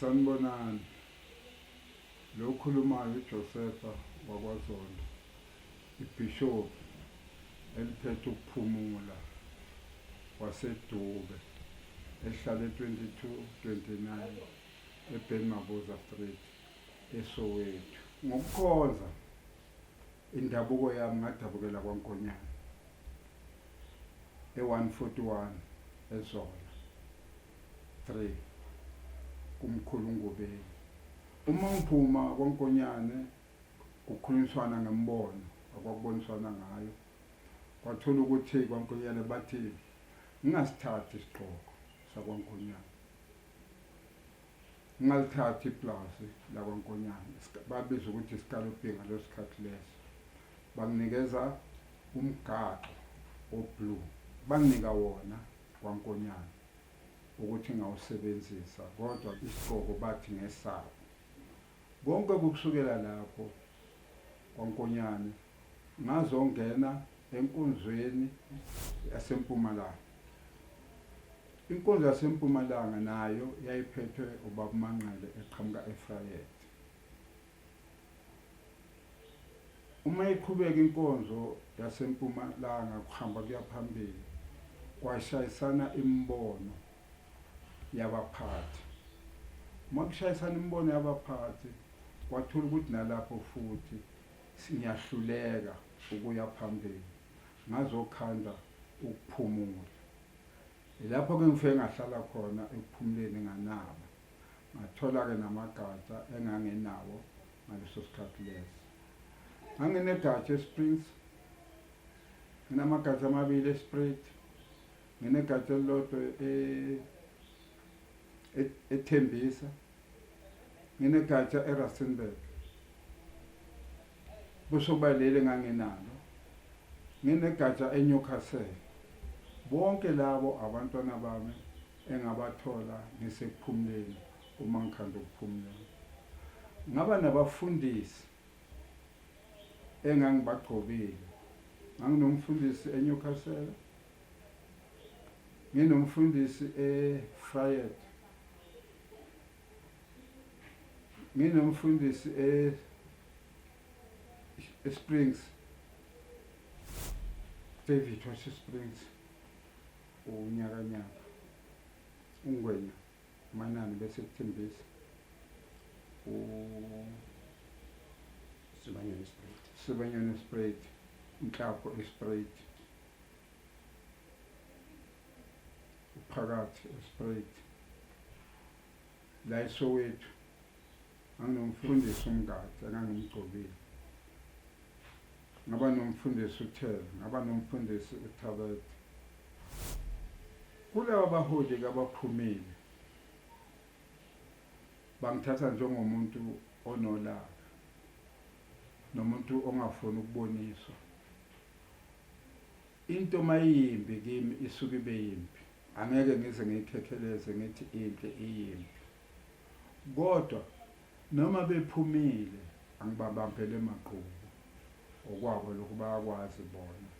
Sanibonani. Lo okhulumayo uJosepha wakwaZondo, ibishop eliphethe ukuphumula waseDube ehlala e-2229 eBen Mabuza Street eSoweto. Ngokukhonza indabuko yami ngadabukela kwaNkonyane e-141 eZola 3 kumkhulu Ngubeni. Uma ngiphuma kwaNkonyane kukhulunyiswana ngembono akwakuboniswana ngayo, kwathola ukuthi kwaNkonyane bathi ngingasithathi isigqoko sakwaNkonyane, ngingalithathi iplasi lakwaNkonyane, babiza ukuthi isikalophi ngaleso sikhathi leso. Banginikeza umgaxo oblue, banginika wona kwaNkonyane ukuthi ngawusebenzisa, kodwa isigqoko bathi ngesabo. Konke kusukela lapho kwaNkonyane ngazongena enkonzweni yaseMpumalanga. Inkonzo yaseMpumalanga nayo yayiphethwe ubaba Manqele eqhamuka eFrayet. Uma iqhubeka inkonzo yaseMpumalanga kuhamba kuya phambili, kwashayisana imbono yabaphathi. Uma kushayisana imbono yabaphathi, kwathola ukuthi nalapho futhi siyahluleka ukuya phambili, ngazokhanda ukuphumula. Lapho-ke ngifike ngahlala khona ekuphumuleni nganaba, ngathola-ke namagatsha engangenawo ngaleso sikhathi leso. Nganginegatsha eSprings, nginamagatsha amabili eSpruit, nginegatsha elilodwa eThembisa, nginegatsha eRustenburg. Busoba leli enganginalo, nginegatsha eNewcastle. Bonke labo abantwana bami engabathola ngisekuphumuleni uma ngikhanda ukuphumula. Ngaba nabafundisi engangibagcobile. Nganginomfundisi eNewcastle, nginomfundisi eFrayet, nginomfundisi eSprings, David waseSprings, unyakanyaka, uNgwenya Manani bese kuThembisa, Sibanyoni Spruit, Nhlapho eSpruit, uPhakathi eSpruit. La eSoweto anginomfundisi uMgadi engangimgcobile. Ngaba nomfundisi uThela, ngaba nomfundisi uThabet. Kulabo baholi abaphumile bangithatha njengomuntu onolaka, nomuntu ongafuni ukuboniswa. Into mayimbi kimi isuke ibe yimbi, angeke ngize ngiyikhekheleze ngithi inhle iyimbi. Kodwa noma bephumile angibabambele emaqhubu, okwabo lokhu bayakwazi bona,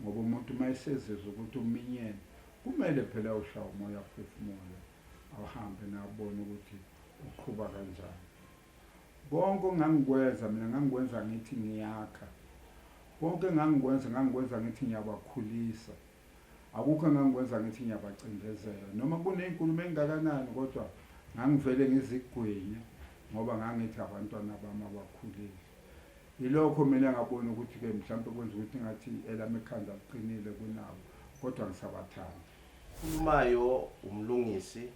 ngoba umuntu mayesezizwe ukuthi uminyene kumele phela ushaya umoya phefumule, awuhambe nabona ukuthi uqhuba kanjani. Konke ngangikwenza mina ngangikwenza ngithi ngiyakha, konke ngangikwenza ngithi ngiyabakhulisa, akukho ngangikwenza ngithi ngiyabacindezela. Noma kunenkulumo engakanani, kodwa ngangivele ngizigwinye ngoba ngangithi abantwana bami abakhulile. Yilokho mina ngabona ukuthi-ke mhlawumbe kwenza ukuthi ngathi elami ekhanda liqinile kunabo, kodwa ngisabathanda. Ukhulumayo umlungisi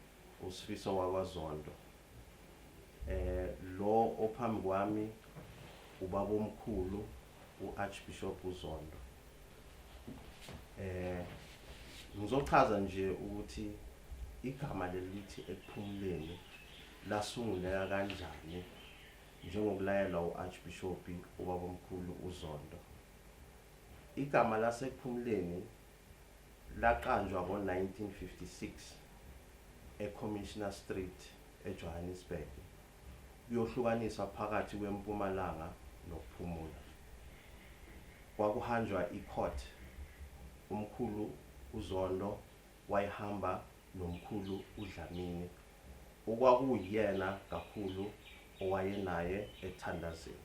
uSifiso wakwaZondo. Lo ophambi kwami ubaba omkhulu uArchbishop uZondo. Ngizochaza nje ukuthi igama lelithi ekuphumuleni lasunguleka kanjani njengokulayelwa uArchbishop ubaba omkhulu uZondo. Igama lasekuphumuleni laqanjwa ngo-1956 eCommissioner Street eJohannesburg, kuyohlukaniswa phakathi kweMpumalanga nokuphumula. Kwakuhanjwa icourt, umkhulu uZondo wayehamba nomkhulu uDlamini okwakuyena kakhulu owayenaye ethandazeni.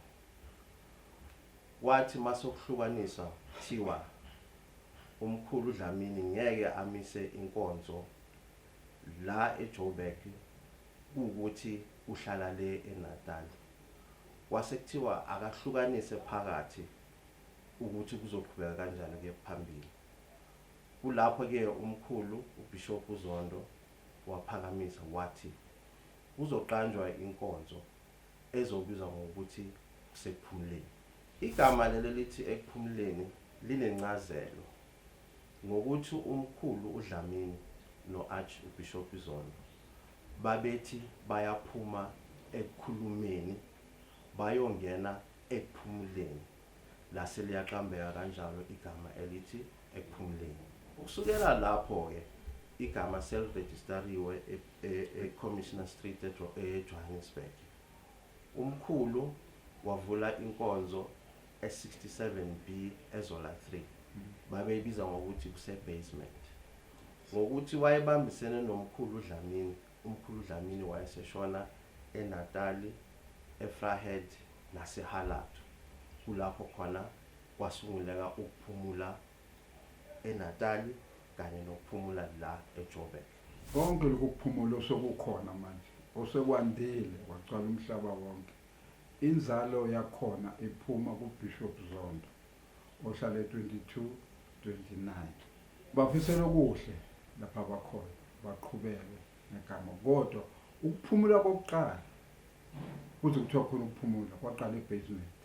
Wathi masokuhlukanisa thiwa umkhulu uDlamini ngeke amise inkonzo la eJoburg ukuthi uhlala le eNatal. Wasekuthiwa akahlukanise phakathi ukuthi kuzoqhubeka kanjani ke phambili. Kulapho ke umkhulu uBishop uZondo waphakamisa wathi kuzoqanjwa inkonzo ezobizwa ngokuthi kusekuphumuleni. Igama lelithi ekuphumuleni linencazelo ngokuthi umkhulu uDlamini noArchbishop uZondo babethi bayaphuma ekukhulumeni bayongena ekuphumuleni lase liyaqambeka kanjalo igama elithi ekuphumuleni. Ukusukela lapho ke igama self-registeriwe eCommissioner Street eJohannesburg. Umkhulu wavula inkonzo e67B eZola 3 babeyibiza ngokuthi kuse-basement. Ngokuthi wayebambisene nomkhulu uDlamini, umkhulu uDlamini wayeseshona eNatali, eFrahead naseHalatu. Kulapho khona kwasunguleka ukuphumula eNatali kanye nokuphumula la eJoburg. Konke lokhu kuphumulo sokukhona manje osekwandile waqala umhlaba wonke. Inzalo yakhona iphuma kuBishop Zondo ohlala e22-29. Bafisela okuhle lapha bakhona baqhubeke negama kodwa ukuphumula kokuqala kuze kuthiwa khona ukuphumula kwaqala ebasement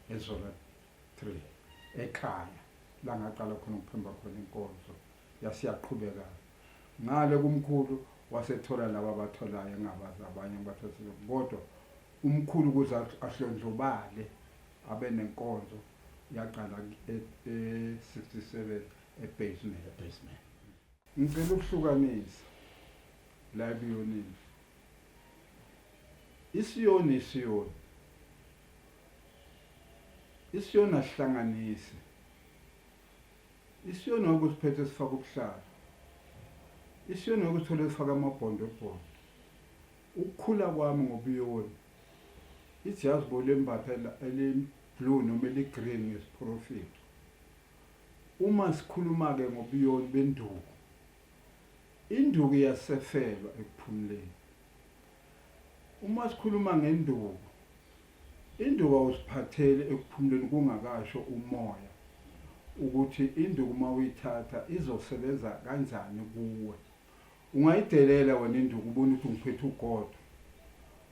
eZola 3 ekhaya la ngaqala khona ukuphemba khona inkonzo yasiyaqhubeka ngale kumkhulu wasethola laba abatholayo engabazi abanye bathathile kodwa umkhulu kuze ahlondlobale abe nenkonzo yaqala e67 ebasement. Ngicela ukuhlukanisa la ebiyonini. Isiyoni asihlanganisi. Isiyoni okusiphethe sifaka ubuhlalo. Isiyoni okusithole sifaka amabhondo. Ukukhula kwami ngobiyoni. Ijazi bolembatha ele-blue noma ele-green ngesiprofit. Uma sikhuluma ke ngobiyoni benduku. Induku iyasefelwa ekuphumuleni. Uma sikhuluma ngenduku, induku awusiphathele ekuphumuleni kungakasho umoya ukuthi induku mawuyithatha izosebenza kanjani kuwe. Ungayidelela wena induku ubone ukuthi ngiphethe ugodo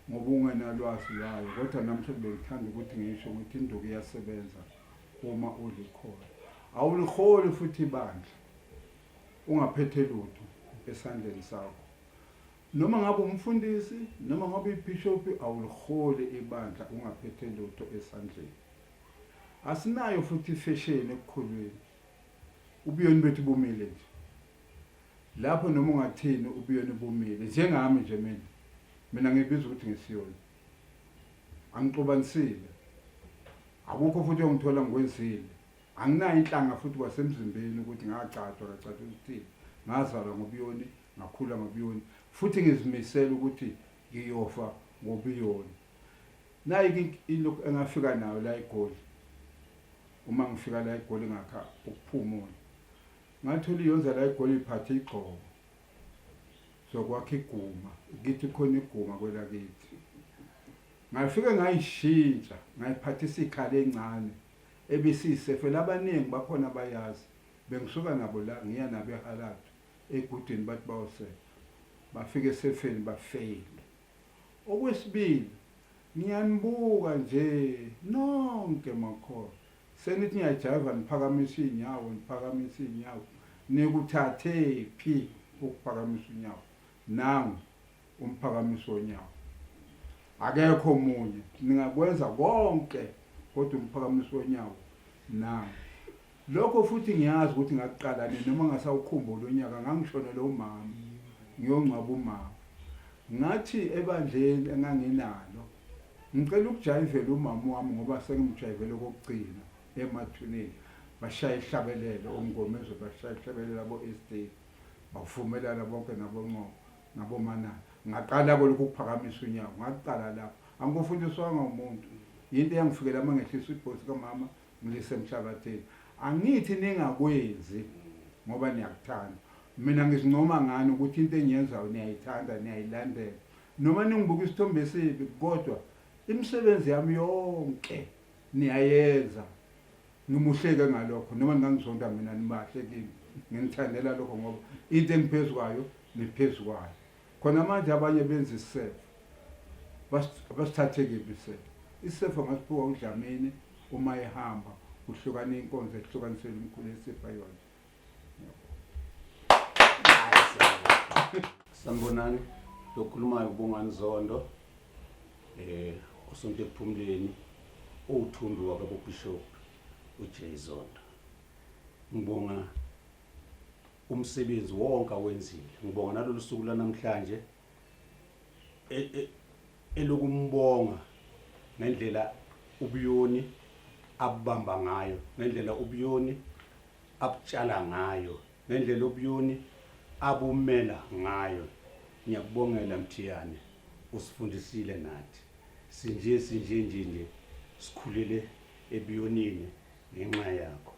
ngoba ungenalwazi layo kodwa namhlanje bengithanda ukuthi ngisho ukuthi induku iyasebenza uma ulikhola. Awuliholi futhi ibandla ungaphethe lutho esandleni sakho. Noma ngabe umfundisi noma ngabe ibishop awuliholi ibandla ungaphethe lutho esandleni. Asinayo futhi ifashion ekukhulweni. Ubuyoni bethu bumile nje. Lapho noma ungathini ubuyoni bumile njengami nje mina ngibiza ukuthi ngisiyoni. Angixubanisile. Akukho futhi ongithola ngikwenzile. Anginayo inhlanga futhi kwasemzimbeni ukuthi ngacatshwa ukuthi ngazalwa ngobuyoni, ngakhula ngobuyoni, futhi ngizimisela ukuthi ngiyofa ngobuyoni. Nayi into engafika nayo la eGoli. Uma ngifika la eGoli ngakha ukuphumula. Ngathola iyonza la eGoli iphathe igxobo. Sokwakha iguma, ngithi khona iguma kwela kithi. Ngafike ngayishintsha, ngayiphathisa ikhale encane. Ebisisefela abaningi bakhona bayazi. Bengisuka nabo la ngiya nabo eHalatu egudini bathi bawose. Bafike esefeni bafeyile. Okwesibili ngiyanibuka nje nonke makhosi. Senithi ngiyajiva niphakamisa inyawo. Nikuthathe phi ukuphakamisa inyawo? Nangu umphakamiso wonyawo. Akekho omunye ningakwenza konke kodwa umphakamiso wonyawo nangu. Lokho futhi ngiyazi ukuthi ngaqala noma ngasawukhumbula unyaka ngangishonela umama ngiyongcwaba umama. Ngathi ebandleni enganginalo ngicela ukujayivela umama wami ngoba sengimjayivele kokugcina emathuneni. Bashaya ihlabelelo omngomezo bashaya ihlabelelo abo estate. Bavumelana bonke nabonqo nabomanana. ngaqala lokhu ukuphakamisa unyawo ngaqala lapho angikufundiswanga umuntu into yangifikela mangehlisa ibhosi kamama ngilise emhlabatheni angithi ningakwenzi ngoba niyakuthanda mina ngizincoma ngani ukuthi into engiyenzayo niyayithanda niyayilandela noma ningibuka isithombe esibi kodwa imisebenzi yami yonke niyayenza ngimuhleke ngalokho noma ngangizonda mina nibahle kimi nginithandela lokho ngoba into engiphezukwayo niphezukwayo khona manje abanye benza isefo basithathe kibi isefo ngasiphiwa uDlamini uma ehamba uhlukana inkonzo ehlukanisela umkhulu esipha yona. Sanibonani, lokhulumayo uBongani Zondo usonto ephumuleni uthundu wakabo Bishop uJay Zondo. Ngibonga umsebenzi wonke awenzile. Ngibonga nalolu suku lanamhlanje elokumbonga ngendlela ubuyoni abamba ngayo, ngendlela ubuyoni abutshala ngayo, ngendlela ubuyoni abumela ngayo. Ngiyakubongela Mthiyane, usifundisile nathi sinje sikhulele ebuyonini ngenxa yakho.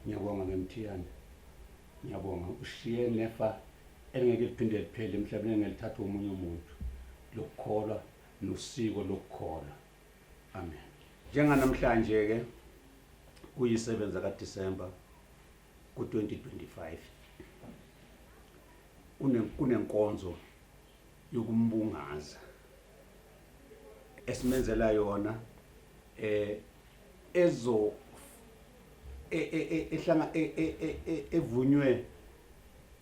Ngiyabonga ngeMthiyane, ngiyabonga ushiye nefa elingeke liphinde liphele emhlabeni engelithatha umunye umuntu lokukholwa nosiko lokukholwa. Amen. Njenganamhlanje ke kuyisebenza kaDisemba ku2025 kunenkonzo yokumbungaza esimenzela yona ehlanga evunywe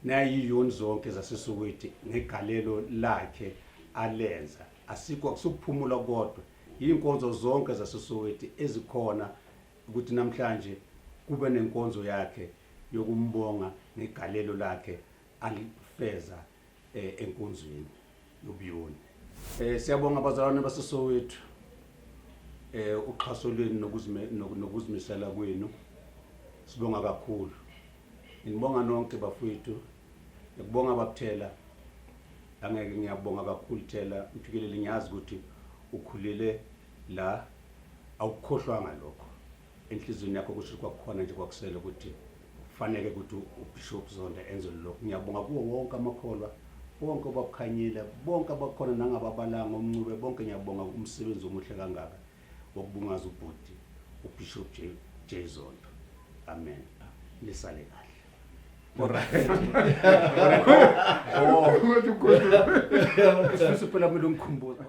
nayiyoni zonke zaseSoweto ngegalelo lakhe alenza. Asikho akusuphumula kodwa inkonzo zonke zaseSoweto ezikhona ukuthi namhlanje kube nenkonzo yakhe yokumbonga ngegalelo lakhe alifeza enkonzweni yobuyoni. Siyabonga abazalwane baseSoweto uxhaso lwenu nokuzimisela kwenu. Sibonga kakhulu. Ngibonga nonke bafowethu. Ngibonga bakuthela. Angeke ngiyabonga kakhulu Thela Mfikeleli, ngiyazi ukuthi ukhulele la awukhohlwa ngalokho. Enhlizweni yakho kusho kwakhona nje kwakusela ukuthi kufanele ukuthi uBishop Zondo enze lokho. Ngiyabonga kuwo wonke amakholwa, bonke abakhanyile, bonke abakhona nangababalanga umncube, bonke ngiyabonga umsebenzi omuhle kangaka wokubungaza ubhuti uBishop Jay Zondo. Amen. Lisale kahle. Alright. Oh, sifuna phela mina ngikhumbuza